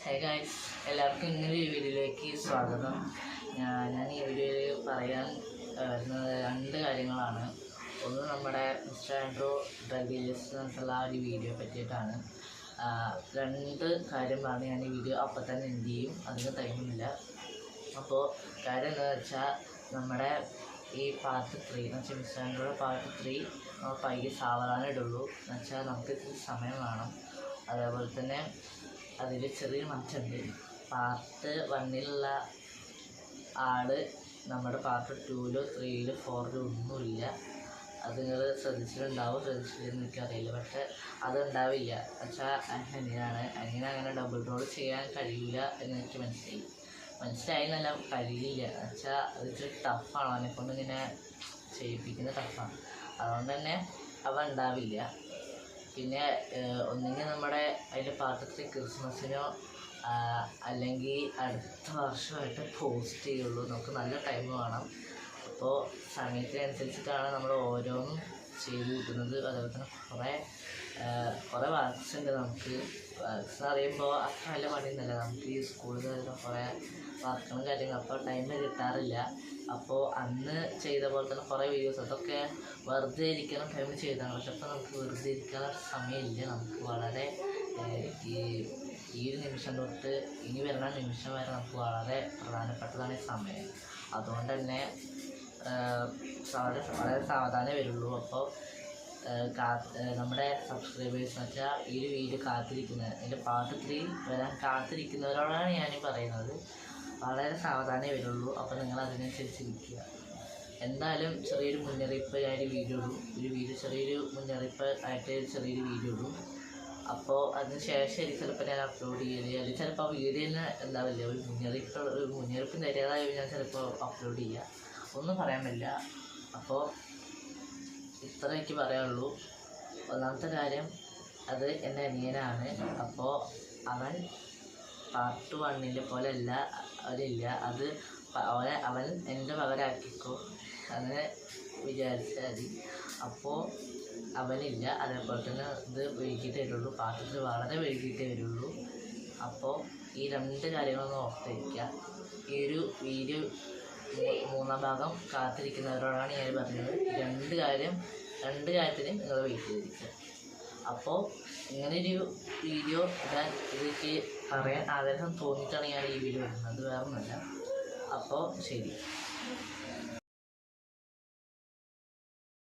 Hey guys, എല്ലാവർക്കും ഇങ്ങനെ ഒരു വീഡിയോയിലേക്ക് സ്വാഗതം. ഞാൻ ഈ വീഡിയോയിൽ പറയാൻ വരുന്നത് രണ്ട് കാര്യങ്ങളാണ്. ഒന്ന് നമ്മുടെ മിസ്റ്റർ ആൻഡ്രൂ ഡ്രഗ് ഡീലേഴ്സ് എന്നുള്ള ആ ഒരു വീഡിയോ പറ്റിയിട്ടാണ്. രണ്ട് കാര്യമാണ് ഞാൻ ഈ വീഡിയോ അപ്പം തന്നെ എന്ത് ചെയ്യും, അതിന് ടൈമൊന്നുമില്ല. അപ്പോൾ കാര്യം എന്താണെന്ന് വെച്ചാൽ നമ്മുടെ ഈ പാർട്ട് 3 എന്ന് വെച്ചാൽ മിസ്റ്റർ ആൻഡ്രൂയുടെ പാർട്ട് 3 നമ്മൾ പയ്യെ സാവധാനം ഇടുള്ളൂ. എന്ന് വെച്ചാൽ നമുക്ക് ഇത്തിരി സമയം വേണം. അതേപോലെ തന്നെ അതിൽ ചെറിയൊരു മാറ്റമുണ്ട്. പാർട്ട് 1 ആള് നമ്മുടെ പാർട്ട് 2 3 4 ഒന്നുമില്ല. അത് നിങ്ങൾ ശ്രദ്ധിച്ചില്ലെന്ന് എനിക്കറിയില്ല. പക്ഷെ അതുണ്ടാവില്ല. വെച്ചാൽ അങ്ങനെ ഡബിൾ റോൾ ചെയ്യാൻ കഴിയില്ല എന്ന് എനിക്ക് മനസ്സിലായെന്നല്ല, കഴിയില്ല. വെച്ചാൽ അത് ഇച്ചിരി ടഫാണ്. അവനെക്കൊണ്ട് ഇങ്ങനെ ചെയ്യിപ്പിക്കുന്ന ടഫാണ്. അതുകൊണ്ട് തന്നെ അവ ഉണ്ടാവില്ല. പിന്നെ ഒന്നെങ്കിൽ നമ്മുടെ അതിൻ്റെ പാർട്ട് 3 ക്രിസ്മസിനോ അല്ലെങ്കിൽ അടുത്ത വർഷമായിട്ട് പോസ്റ്റ് ചെയ്യുള്ളൂ. നമുക്ക് നല്ല ടൈം വേണം. അപ്പോൾ സമയത്തിനനുസരിച്ചിട്ടാണ് നമ്മൾ ഓരോന്നും ചെയ്ത് കിട്ടുന്നത്. അതുപോലെ തന്നെ കുറേ വർക്ക്സ് ഉണ്ട്. നമുക്ക് വർക്ക്സ് എന്ന് പറയുമ്പോൾ അത്ര നല്ല പണിയൊന്നുമില്ല. നമുക്ക് ഈ സ്കൂളിൽ നിന്ന് കുറേ വർക്കും കാര്യങ്ങളും അപ്പോൾ ടൈം കിട്ടാറില്ല. അപ്പോൾ അന്ന് ചെയ്ത പോലെ തന്നെ കുറേ വീഡിയോസ് അതൊക്കെ വെറുതെ ഇരിക്കണം ടൈമിൽ ചെയ്താണ്. പക്ഷെ അപ്പോൾ നമുക്ക് വെറുതെ ഇരിക്കാൻ സമയമില്ല. നമുക്ക് വളരെ ഈ ഒരു നിമിഷം തൊട്ട് ഇനി വരുന്ന നിമിഷം വരെ നമുക്ക് വളരെ പ്രധാനപ്പെട്ടതാണ് ഈ സമയം. അതുകൊണ്ട് തന്നെ വളരെ സാവധാനമേ വരുള്ളൂ. അപ്പോൾ നമ്മുടെ സബ്സ്ക്രൈബേഴ്സ് എന്ന് വെച്ചാൽ ഈ ഒരു വീഡിയോ കാത്തിരിക്കുന്നത്, എൻ്റെ പാർട്ട് 3 വരാൻ കാത്തിരിക്കുന്നവരോടാണ് ഞാൻ പറയുന്നത്. വളരെ സാവധാനമേ വരുള്ളൂ. അപ്പോൾ നിങ്ങൾ അതിനനുസരിച്ച് ഇരിക്കുക. എന്തായാലും ചെറിയൊരു മുന്നറിയിപ്പ് ഞാനൊരു വീഡിയോ ഇടും. ചെറിയൊരു മുന്നറിയിപ്പ് ആയിട്ട് ചെറിയൊരു വീഡിയോ ഇടും. അപ്പോൾ അതിന് ശേഷം ചിലപ്പോൾ ഞാൻ അപ്ലോഡ് ചെയ്യല്, അല്ലെങ്കിൽ ചിലപ്പോൾ വീഡിയോ തന്നെ ഉണ്ടാവില്ല. ഒരു മുന്നറിയിപ്പ് തരാതായി ഞാൻ ചിലപ്പോൾ അപ്ലോഡ് ചെയ്യുക. ഒന്നും പറയാൻ പറ്റില്ല. അപ്പോൾ ഇത്ര എനിക്ക് പറയാനുള്ളൂ. ഒന്നാമത്തെ കാര്യം, അത് എൻ്റെ അനിയനാണ്. അപ്പോൾ അവൻ പാർട്ട് 1 പോലെ അവരില്ല. അത് അവൻ എൻ്റെ പകരാക്കിക്കോ അങ്ങനെ വിചാരിച്ചാൽ മതി. അപ്പോൾ അവനില്ല. അതേപോലെ തന്നെ ഇത് വൈകിട്ടേ വരുള്ളൂ. പാർട്ട് 3 വളരെ വൈകിട്ടേ വരുള്ളൂ. അപ്പോൾ ഈ രണ്ട് കാര്യങ്ങളൊന്നും ഓർത്തിരിക്കുക. ഈ ഒരു വീഡിയോ 3-ാം ഭാഗം കാത്തിരിക്കുന്നവരോടാണ് ഞാൻ പറഞ്ഞത്. രണ്ട് കാര്യത്തിന് നിങ്ങൾ വെയിറ്റ് ചെയ്തിരിക്കുക. അപ്പോൾ ഇങ്ങനെയൊരു വീഡിയോ ഇതിലേക്ക് പറയാൻ ആഗ്രഹം തോന്നിയിട്ടാണ് ഞാൻ ഈ വീഡിയോ ഇടുന്നത്, വേറൊന്നുമല്ല. അപ്പോൾ ശരി.